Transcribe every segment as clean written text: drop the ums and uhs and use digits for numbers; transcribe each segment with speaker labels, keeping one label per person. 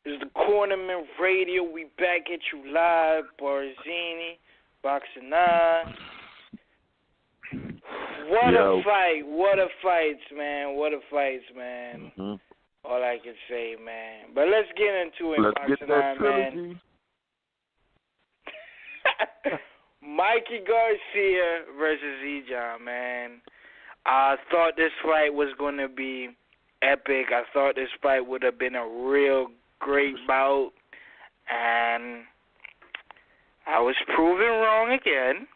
Speaker 1: It's the Cornerman Radio. We back at you live. Barzini, Boxingeye. What a fight. What a fights, man. What a fights, man.
Speaker 2: Mm-hmm.
Speaker 1: All I can say, man. But let's get into it, Boxingeye, man. Mikey Garcia versus Zejan, man. I thought this fight was going to be epic. I thought this fight would have been a real great bout. And I was proven wrong again.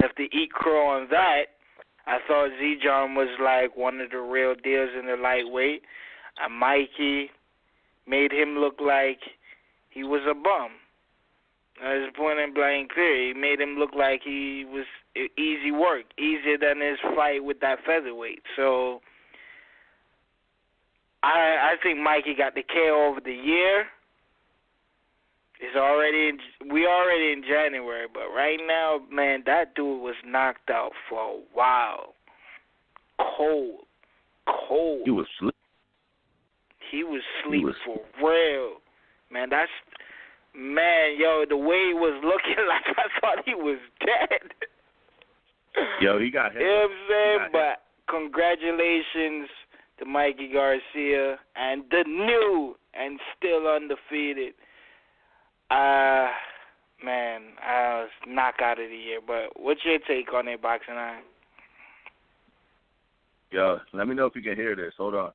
Speaker 1: Have to eat crow on that. I thought Zejan was like one of the real deals in the lightweight. And Mikey made him look like he was a bum. That's point and blank period. He made him look like he was easy work, easier than his fight with that featherweight. So I think Mikey got the KO over the year. We already in January, but right now, man, that dude was knocked out for a while. Cold.
Speaker 2: He was asleep.
Speaker 1: He was asleep for real. Man, the way he was looking, like I thought he was dead.
Speaker 2: Yo, he got hit.
Speaker 1: You know what I'm saying? But congratulations to Mikey Garcia and the new and still undefeated. Man, I was knockout of the year. But what's your take on it, Boxingeye?
Speaker 2: Yo, let me know if you can hear this. Hold on.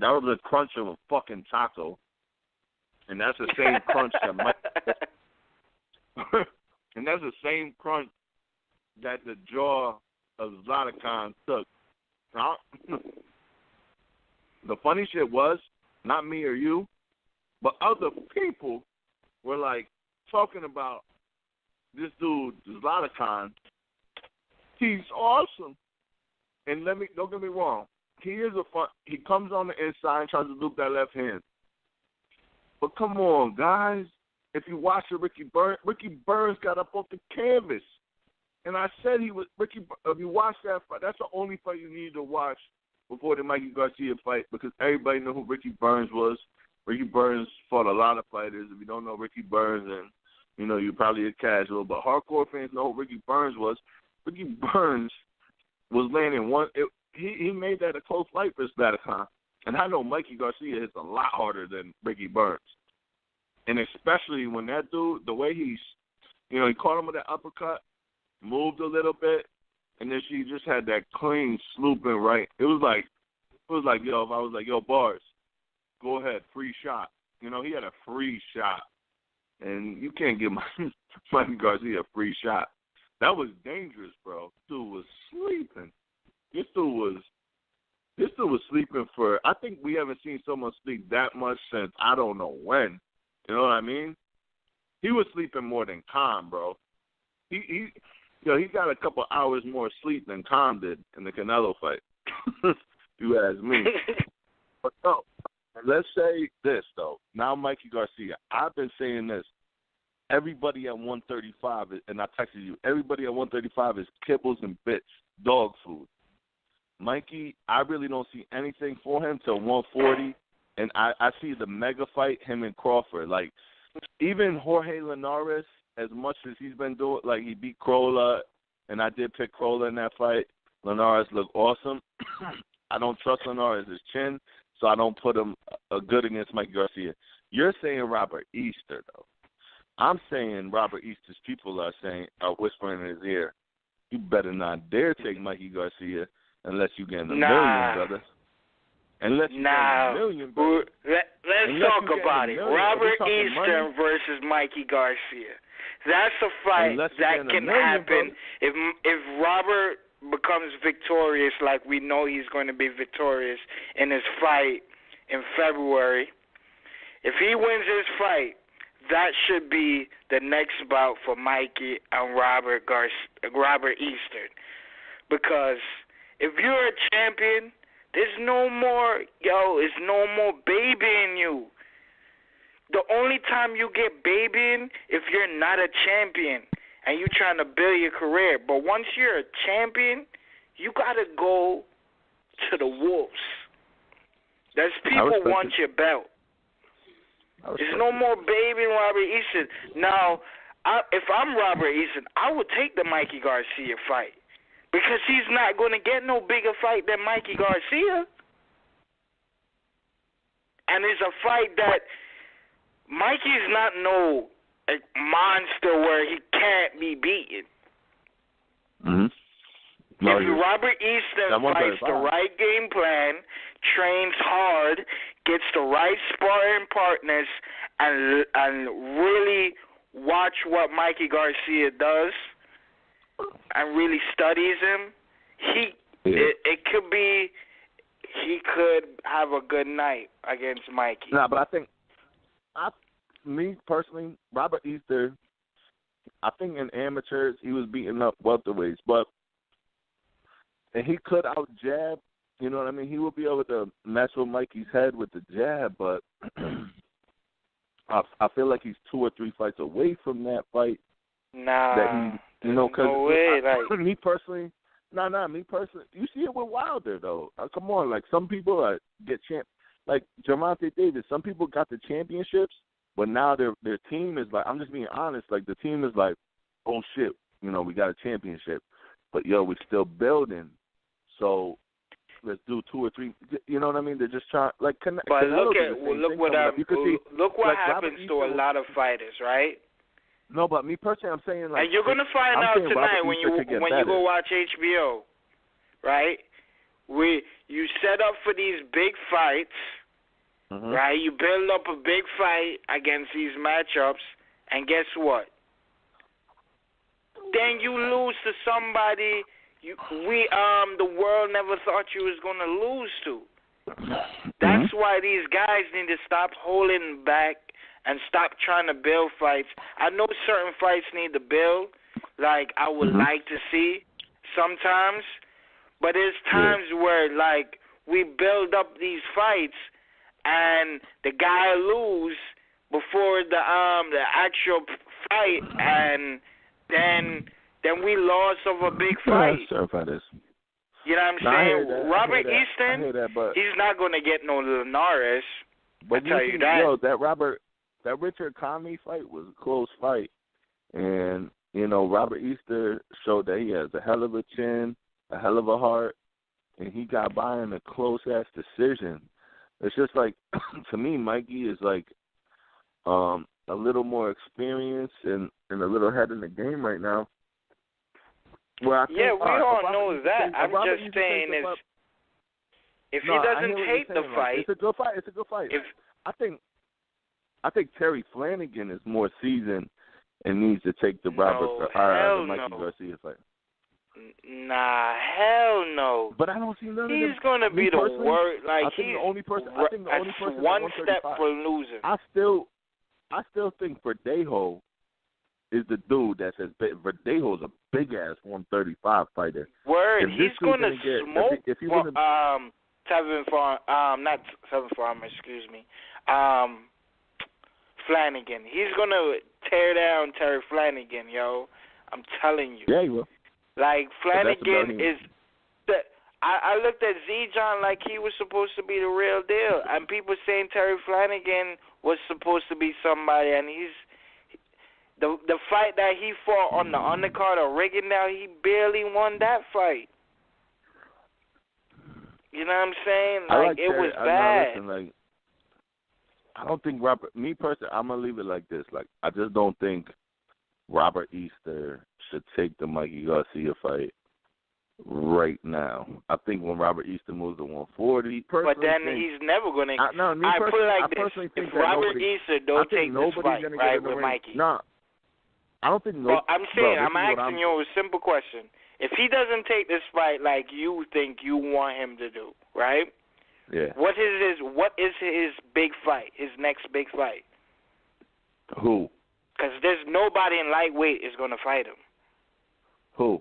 Speaker 2: That was the crunch of a fucking taco. And that's the same crunch that and that's the same crunch that the jaw of Zlaticanin took. Now, the funny shit was, not me or you, but other people were like talking about this dude, Zlaticanin. He's awesome. And don't get me wrong. He comes on the inside and tries to loop that left hand. But come on, guys. If you watch the Ricky Burns got up off the canvas. And I said if you watch that fight, that's the only fight you need to watch before the Mikey Garcia fight, because everybody knew who Ricky Burns was. Ricky Burns fought a lot of fighters. If you don't know Ricky Burns, then you're probably a casual. But hardcore fans know who Ricky Burns was. Ricky Burns was landing one. He made that a close fight for Zlaticanin. And I know Mikey Garcia hits a lot harder than Ricky Burns. And especially when that dude, the way he caught him with that uppercut, moved a little bit, and then she just had that clean swooping right. It was like, yo, if I was like, yo, Bars, go ahead, free shot. He had a free shot. And you can't give Mikey Garcia a free shot. That was dangerous, bro. Dude was sleeping. This dude was sleeping for, I think we haven't seen someone sleep that much since I don't know when. You know what I mean? He was sleeping more than Khan, bro. He got a couple hours more sleep than Khan did in the Canelo fight. If you ask me. But no, let's say this, though. Now Mikey Garcia, I've been saying this. Everybody at 135, and I texted you, everybody at 135 is kibbles and bits, dog food. Mikey, I really don't see anything for him till 140, and I see the mega fight, him and Crawford. Like, even Jorge Linares, as much as he's been doing, like he beat Crolla, and I did pick Crolla in that fight. Linares looked awesome. I don't trust Linares' chin, so I don't put him good against Mikey Garcia. You're saying Robert Easter, though. I'm saying Robert Easter's people are whispering in his ear, you better not dare take Mikey Garcia unless you get in the million, brother. Unless you get in the million, brother.
Speaker 1: Let's talk about it. Robert Easter versus Mikey Garcia. That's a fight that can happen if Robert becomes victorious, like we know he's going to be victorious in his fight in February. If he wins his fight, that should be the next bout for Mikey and Robert Eastern. Because if you're a champion, there's no more babying you. The only time you get babying if you're not a champion and you're trying to build your career. But once you're a champion, you got to go to the wolves. There's people who want your belt. There's no more baby Robert Easton. Now, if I'm Robert Easton, I would take the Mikey Garcia fight because he's not going to get no bigger fight than Mikey Garcia. And it's a fight that Mikey's not no monster where he can't be beaten.
Speaker 2: Mm-hmm. No,
Speaker 1: if Robert Easton fights the right game plan, trains hard, gets the right sparring partners, and really watch what Mikey Garcia does, and really studies him, it could be he could have a good night against Mikey.
Speaker 2: Nah, but I think me personally, Robert Easter, I think in amateurs he was beating up welterweights, and he could out jab. You know what I mean? He would be able to mess with Mikey's head with the jab, but I feel like he's 2 or 3 fights away from that fight.
Speaker 1: Nah,
Speaker 2: that he, you know, cause
Speaker 1: no way.
Speaker 2: me personally, you see it with Wilder though. Come on, like some people get like Gervonta Davis. Some people got the championships, but now their team is like, I'm just being honest, like the team is like, oh shit, you know, we got a championship, but yo, we're still building, so let's do 2 or 3. You know what I mean? They're just trying like connect.
Speaker 1: But look what happens to a lot of fighters, right?
Speaker 2: No, but me personally, I'm saying like.
Speaker 1: And you're gonna find out tonight when you go watch HBO, right? You set up for these big fights, right? You build up a big fight against these matchups, and guess what? Then you lose to somebody the world never thought you was gonna lose to. That's why these guys need to stop holding back and stop trying to build fights. I know certain fights need to build, like I would like to see sometimes, but there's times where like we build up these fights and the guy lose before the actual fight, and then we lost of a big fight. You know what I'm saying? Robert Easton, he's not going to get no Linares. I tell you that.
Speaker 2: Yo, that Richard Conley fight was a close fight. And, you know, Robert Easter showed that he has a hell of a chin, a hell of a heart, and he got by in a close-ass decision. It's just like, to me, Mikey is like a little more experienced and a little ahead in the game right now. Well,
Speaker 1: we all know that. I'm just saying if he doesn't take the fight.
Speaker 2: It's a good fight. I think Terry Flanagan is more seasoned and needs to take the Mikey Garcia fight.
Speaker 1: Nah, hell no.
Speaker 2: But I don't see none of them.
Speaker 1: He's gonna be the worst. Like
Speaker 2: I think the only person
Speaker 1: one step for losing.
Speaker 2: I still think Verdejo is the dude that says Verdejo's a big ass 135 fighter.
Speaker 1: Word, he's gonna smoke. Flanagan. He's gonna tear down Terry Flanagan, yo. I'm telling you.
Speaker 2: Yeah, he will.
Speaker 1: Like Flanagan is. I looked at Zejan like he was supposed to be the real deal, and people saying Terry Flanagan was supposed to be somebody, and he's. The fight that he fought on the undercard of Rigondeaux, he barely won that fight. You know what I'm saying? Like it was bad.
Speaker 2: I don't think me personally, I'm going to leave it like this. Like, I just don't think Robert Easter should take the Mikey Garcia fight right now. I think when Robert Easter moves to 140,
Speaker 1: but then he's never going to. I put it like this: if Robert Easter don't take this fight right with Mikey,
Speaker 2: I don't think.
Speaker 1: Well, I'm saying I'm asking you a simple question: if he doesn't take this fight like you think you want him to do, right?
Speaker 2: Yeah.
Speaker 1: What is his big fight? His next big fight?
Speaker 2: Who?
Speaker 1: Because there's nobody in lightweight is going to fight him.
Speaker 2: Who?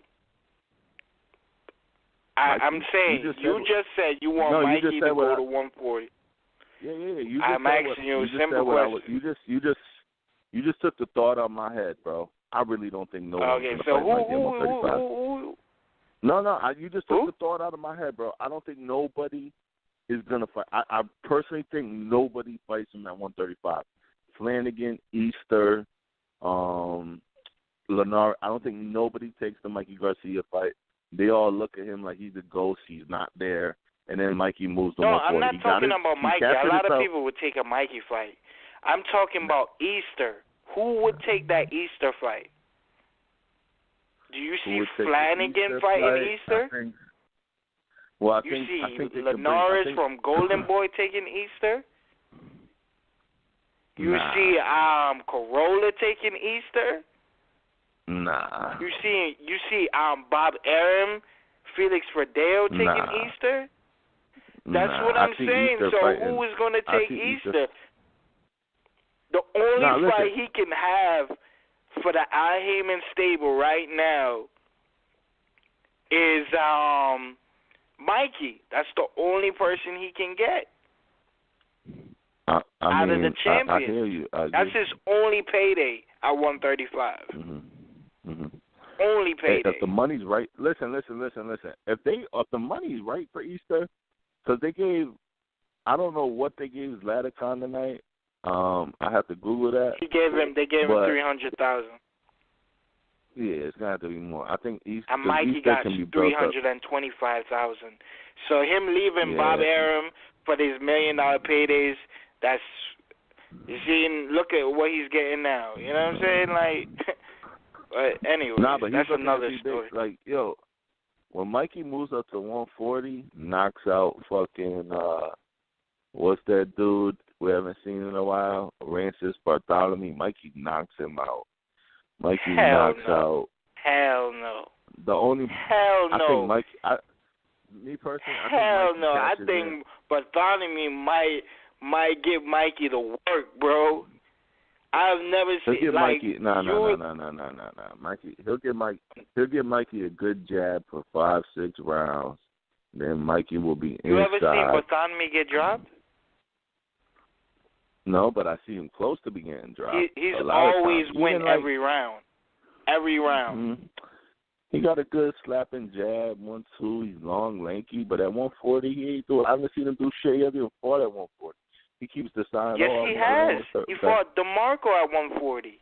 Speaker 1: I'm saying you just said you want Mikey to go to 140.
Speaker 2: Yeah.
Speaker 1: I'm asking you a simple question.
Speaker 2: You just took the thought out of my head, bro. I really don't think no one.
Speaker 1: Okay, so
Speaker 2: No, you just took the thought out of my head, bro. I don't think nobody is going to fight. I personally think nobody fights him at 135. Flanagan, Easter, Linares. I don't think nobody takes the Mikey Garcia fight. They all look at him like he's a ghost. He's not there. And then Mikey moves to 140.
Speaker 1: No, I'm not talking about Mikey. A lot of people would take a Mikey fight. I'm talking about Easter. Who would take that Easter fight? Do you see Flanagan fighting Easter?
Speaker 2: I
Speaker 1: think Linares from Golden Boy taking Easter? You see Crolla taking Easter?
Speaker 2: Nah.
Speaker 1: You see Bob Arum, Felix Verdejo taking Easter? That's what I'm saying. Easter so fighting. Who is going to take Easter? The only fight he can have for the Al Haymon stable right now is Mikey. That's the only person he can get out of the champions.
Speaker 2: I hear you.
Speaker 1: That's his only payday at 135. Only payday.
Speaker 2: Hey, if the money's right, listen. If the money's right for Easter, because they gave, I don't know what they gave Zlaticanin tonight. I have to Google that.
Speaker 1: They gave him 300,000.
Speaker 2: Yeah, it's gonna have to be more. I think Easter
Speaker 1: and Mikey got 325,000. So him leaving Bob Arum for these $1 million paydays, that's you see. Look at what he's getting now. You know what I'm saying? Like, but anyway,
Speaker 2: but
Speaker 1: that's another story.
Speaker 2: Like, yo, when Mikey moves up to 140, knocks out fucking what's that dude we haven't seen in a while? Rancis Bartholomew. Mikey knocks him out. Mikey knocks out.
Speaker 1: Hell no.
Speaker 2: The only.
Speaker 1: Hell no.
Speaker 2: I think Mikey. Me personally.
Speaker 1: Hell no. I think Bartholomew might give Mikey the work, bro. I've never seen
Speaker 2: give
Speaker 1: like
Speaker 2: Mikey. No. Mikey. He'll give Mikey a good jab for 5-6 rounds. Then Mikey will be inside.
Speaker 1: You ever seen Bartholomew get dropped?
Speaker 2: No, but I see him close to being dropped.
Speaker 1: He's always win every round. Every round.
Speaker 2: Mm-hmm. He got a good slapping jab, 1-2. He's long, lanky, but at 140, he ain't doing. I haven't seen him do shit. He hasn't even fought at 140. He keeps deciding.
Speaker 1: Yes, he has. He fought DeMarco at 140.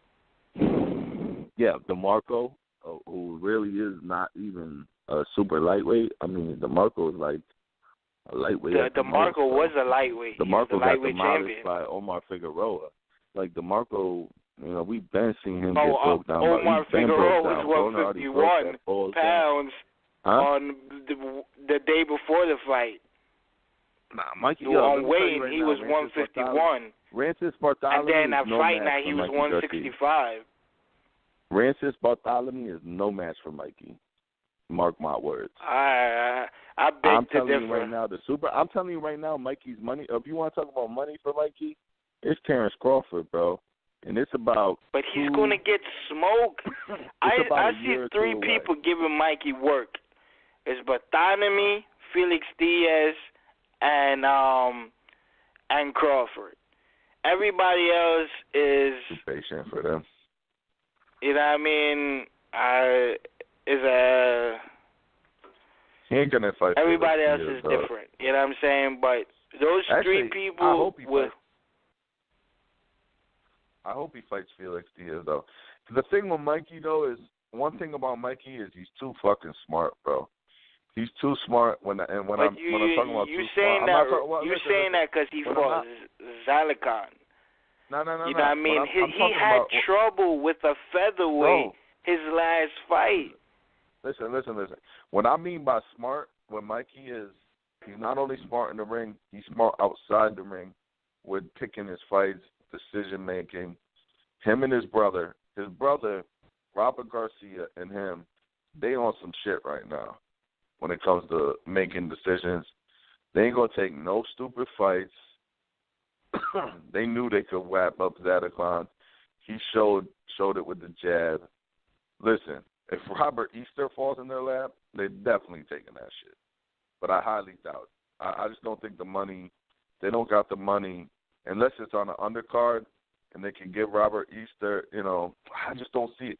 Speaker 2: Yeah, DeMarco, who really is not even a super lightweight. I mean, DeMarco is like a lightweight.
Speaker 1: DeMarco was a lightweight.
Speaker 2: DeMarco
Speaker 1: got
Speaker 2: demolished by Omar Figueroa. Like DeMarco, we've been seeing him get broke down.
Speaker 1: Omar Figueroa was 151 pounds on the day before the fight.
Speaker 2: Nah, Mikey.
Speaker 1: On weight, he was 151.
Speaker 2: Rancis Bartholomew.
Speaker 1: And then that fight night, he was 165.
Speaker 2: Rancis Bartholomew is no match for Mikey. Mark my words.
Speaker 1: I beg
Speaker 2: I'm
Speaker 1: to
Speaker 2: telling
Speaker 1: differ.
Speaker 2: you right now, I'm telling you right now, Mikey's money. If you want to talk about money for Mikey, it's Terrence Crawford, bro. And it's about.
Speaker 1: But he's going to get smoked. I see 3 people giving Mikey work. It's Bartholomew, Felix Diaz, and Crawford. Everybody else is
Speaker 2: too patient for them.
Speaker 1: You know what I mean?
Speaker 2: He ain't gonna fight.
Speaker 1: Everybody else is different. You know what I'm saying? But those 3 people
Speaker 2: I hope he fights Felix Diaz though. The thing with Mikey though is one thing about Mikey is he's too fucking smart, bro. He's too smart when I'm talking about
Speaker 1: you
Speaker 2: too
Speaker 1: saying
Speaker 2: smart.
Speaker 1: You're saying that because he fought Zlaticanin.
Speaker 2: No.
Speaker 1: You know what I mean? He had trouble with a featherweight his last fight.
Speaker 2: Listen. What I mean by smart, what Mikey is, he's not only smart in the ring, he's smart outside the ring with picking his fights, decision making. Him and his brother, Robert Garcia, and him, they on some shit right now when it comes to making decisions. They ain't gonna take no stupid fights. They knew they could wrap up Zlaticanin. He showed it with the jab. Listen, if Robert Easter falls in their lap, they're definitely taking that shit. But I highly doubt it. I just don't think the money, they don't got the money, unless it's on an undercard and they can give Robert Easter, I just don't see it.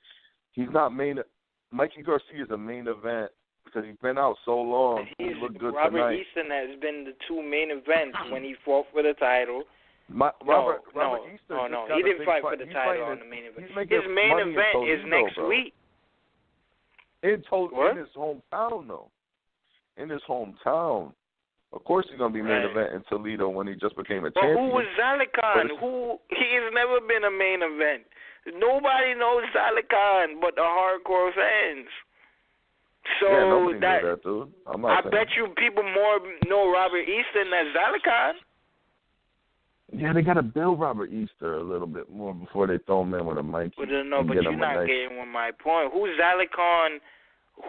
Speaker 2: He's not Mikey Garcia is a main event because he's been out so long. He looked good
Speaker 1: Robert
Speaker 2: tonight.
Speaker 1: Easton has been the two main events when he fought for the title.
Speaker 2: Robert Easton
Speaker 1: no, he didn't fight for the title on the main event. His main event is next week.
Speaker 2: In his hometown, though. In his hometown. Of course he's going to be main event in Toledo when he just became a champion.
Speaker 1: But who was Zlaticanin? He has never been a main event. Nobody knows Zlaticanin but the hardcore fans. So
Speaker 2: yeah, nobody knows that, dude. I
Speaker 1: bet you people more know Robert Easton than Zlaticanin.
Speaker 2: Yeah, they got to build Robert Easter a little bit more before they throw him in with a Mikey.
Speaker 1: But you're not getting with my point. Who's Zlaticanin?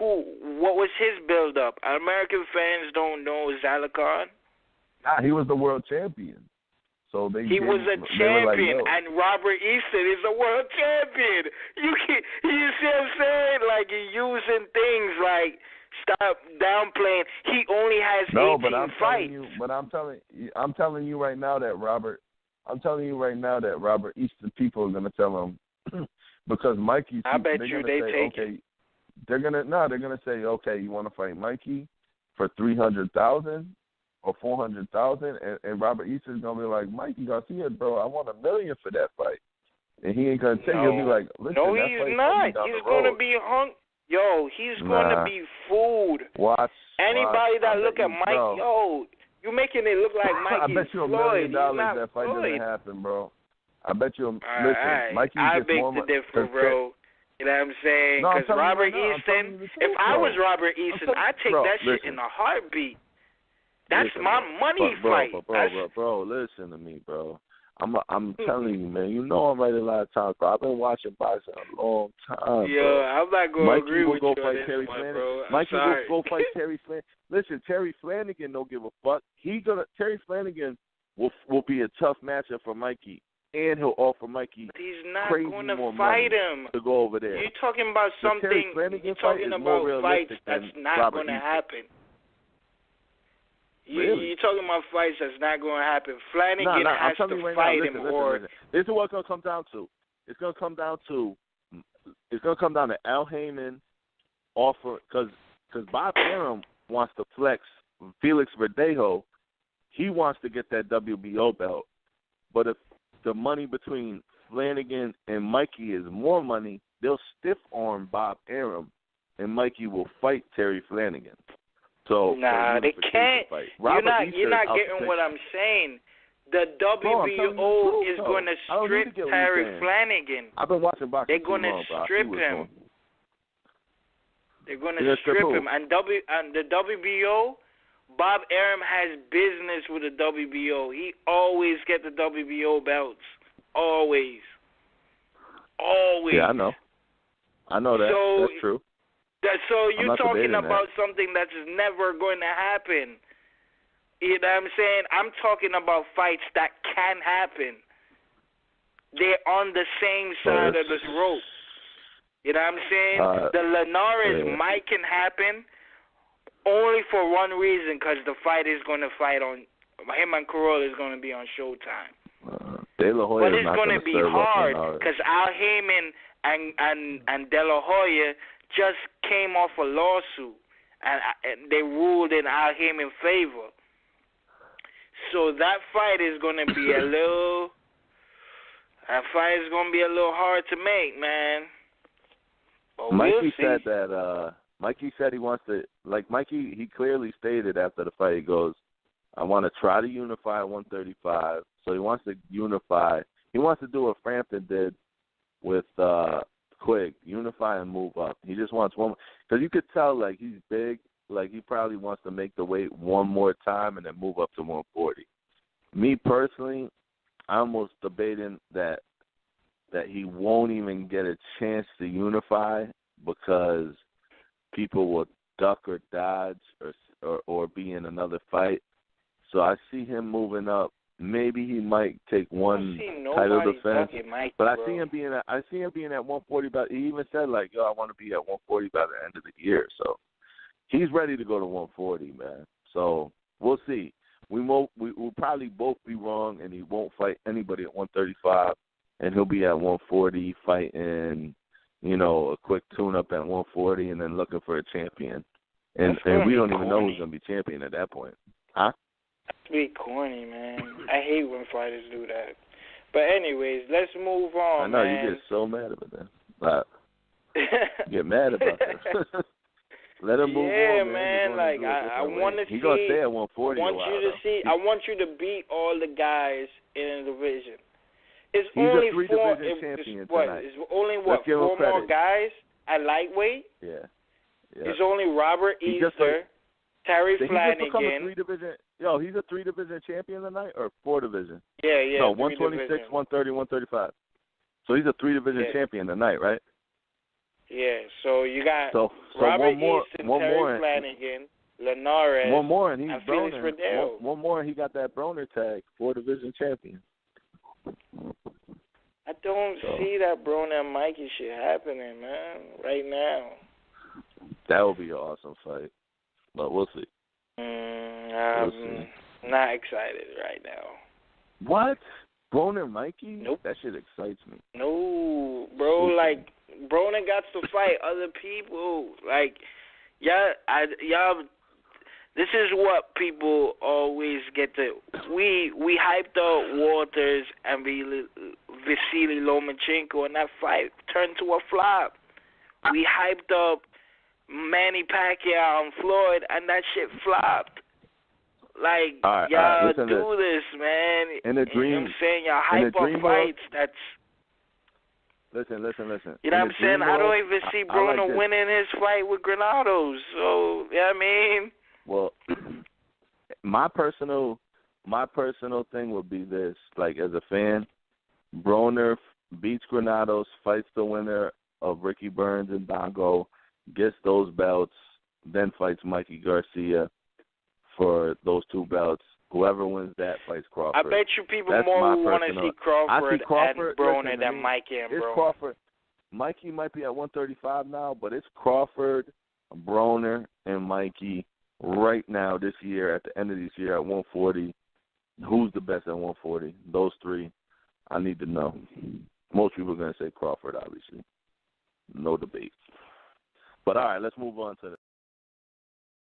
Speaker 1: What was his build-up? American fans don't know Zlaticanin.
Speaker 2: Nah, he was the world champion. So he
Speaker 1: was a champion, and Robert Easton is a world champion. You see what I'm saying? Like, you're using things like, stop downplaying. He only has 18 fights.
Speaker 2: I'm telling you right now that Robert Easton people are gonna tell him because Mikey.
Speaker 1: I bet you they take it.
Speaker 2: They're gonna say, okay, you want to fight Mikey for $300,000 or $400,000, and Robert Easton's gonna be like, Mikey Garcia, bro, I want $1 million for that fight, and he ain't gonna take. He'll be like, listen,
Speaker 1: no, he's not. He's gonna be hung. Yo, he's going to be food. Anybody that look at Mike, yo, you making it look like Mikey's
Speaker 2: I bet you $1 million that fight doesn't happen, bro. I bet you. Listen, Mikey
Speaker 1: I
Speaker 2: gets
Speaker 1: beg
Speaker 2: more
Speaker 1: to differ, bro. You know what I'm saying? Because Robert Easton, if I was Robert Easton, I'd take that shit in a heartbeat. That's my money fight.
Speaker 2: Bro, listen to me, bro. I'm telling you, man. You know I'm right a lot of times, bro. I've been watching boxing a long time,
Speaker 1: bro. I'm not going to agree with you on this
Speaker 2: Terry
Speaker 1: one,
Speaker 2: Flanagan.
Speaker 1: bro.
Speaker 2: Mikey will go fight Terry Flanagan. Listen, Terry Flanagan don't give a fuck. Terry Flanagan will be a tough matchup for Mikey, and he'll offer Mikey
Speaker 1: but he's not
Speaker 2: going
Speaker 1: to fight him
Speaker 2: to go over there.
Speaker 1: You're talking about something. You're talking about fights that's not going to happen.
Speaker 2: Really?
Speaker 1: You're talking about fights that's not going to happen. Flanagan has to fight him, or
Speaker 2: this is what it's going to come down to. It's going to come down to Al Heyman offer because Bob Arum wants to flex Felix Verdejo. He wants to get that WBO belt, but if the money between Flanagan and Mikey is more money, they'll stiff arm Bob Arum, and Mikey will fight Terry Flanagan. So
Speaker 1: they can't. You're not getting what I'm saying. The WBO is going to strip Terry Flanagan.
Speaker 2: I've been watching boxing.
Speaker 1: They're going to strip him. They're going to strip him. And the WBO, Bob Arum has business with the WBO. He always get the WBO belts. Always.
Speaker 2: Yeah, I know that. That's true.
Speaker 1: So you're talking about something that's never going to happen. You know what I'm saying? I'm talking about fights that can happen. They're on the same side of this rope. You know what I'm saying? The Linares might can happen only for one reason, because the fight is going to fight on him and Crolla is going to be on Showtime. But it's going to be hard because Al Heyman and De La Hoya just came off a lawsuit, and they ruled in Al Heyman's favor. So that fight is going to be a little hard to make, man. But
Speaker 2: Mikey said that. Mikey said he wants to. Like Mikey, he clearly stated after the fight, he goes, "I want to try to unify at 135." So he wants to unify. He wants to do what Frampton did with Quigg, unify and move up. He just wants one, because you could tell like he's big, like he probably wants to make the weight one more time and then move up to 140. Me personally, I'm almost debating that he won't even get a chance to unify because people will duck or dodge or be in another fight. So I see him moving up. Maybe he might take one title defense, but I see him being at 140. But he even said like, "Yo, I want to be at 140 by the end of the year." So he's ready to go to 140, man. So we'll see. We'll probably both be wrong, and he won't fight anybody at 135, and he'll be at 140 fighting, a quick tune-up at 140, and then looking for a champion And we don't even know who's going to be champion at that point. Huh?
Speaker 1: That's be corny, man. I hate when fighters do that. But anyways, let's move on,
Speaker 2: I know,
Speaker 1: man.
Speaker 2: you get so mad about that. You get mad about that. Let him move on,
Speaker 1: man. Like, I want to see.
Speaker 2: He's going to stay at 140
Speaker 1: I want you to beat all the guys in the division. He's
Speaker 2: only a three-division champion tonight.
Speaker 1: It's only, four more guys at lightweight?
Speaker 2: Yeah.
Speaker 1: It's only Robert Easter, Terry Flanagan.
Speaker 2: He's a three-division champion tonight, or four-division?
Speaker 1: Yeah.
Speaker 2: No, 126, 130, 135. So he's a three-division champion tonight, right?
Speaker 1: Yeah, so you got Robert Easton, Terry Flanagan, Linares,
Speaker 2: one more, and he's
Speaker 1: and Felix
Speaker 2: Broner.
Speaker 1: Verdejo.
Speaker 2: One more, and he got that Broner tag, four-division champion.
Speaker 1: I don't see that Broner and Mikey shit happening, man, right now.
Speaker 2: That would be an awesome fight, but we'll see.
Speaker 1: I'm not excited right now.
Speaker 2: What? Broner and Mikey?
Speaker 1: Nope.
Speaker 2: That shit excites me.
Speaker 1: No, bro, like, Broner got to fight other people. Like, y'all, this is what people always get to. We hyped up Walters and Vasily Lomachenko, and that fight turned to a flop. We hyped up Manny Pacquiao and Floyd, and that shit flopped. Like, y'all do this, man.
Speaker 2: In a dream,
Speaker 1: you know what I'm saying? Y'all hype up fights. That's...
Speaker 2: Listen.
Speaker 1: You know what I'm saying? I don't even see Broner winning his fight with Granados. So, you know what I mean?
Speaker 2: Well, my personal thing would be this. Like, as a fan, Broner beats Granados, fights the winner of Ricky Burns and Dongo, gets those belts, then fights Mikey Garcia for those two belts. Whoever wins that fights Crawford.
Speaker 1: I bet you people more want to see Crawford and Broner than Mikey and Broner.
Speaker 2: Crawford. Mikey might be at 135 now, but it's Crawford, Broner, and Mikey right now this year, at the end of this year at 140. Who's the best at 140? Those three, I need to know. Most people are going to say Crawford, obviously. No debate. But, all right, let's move on to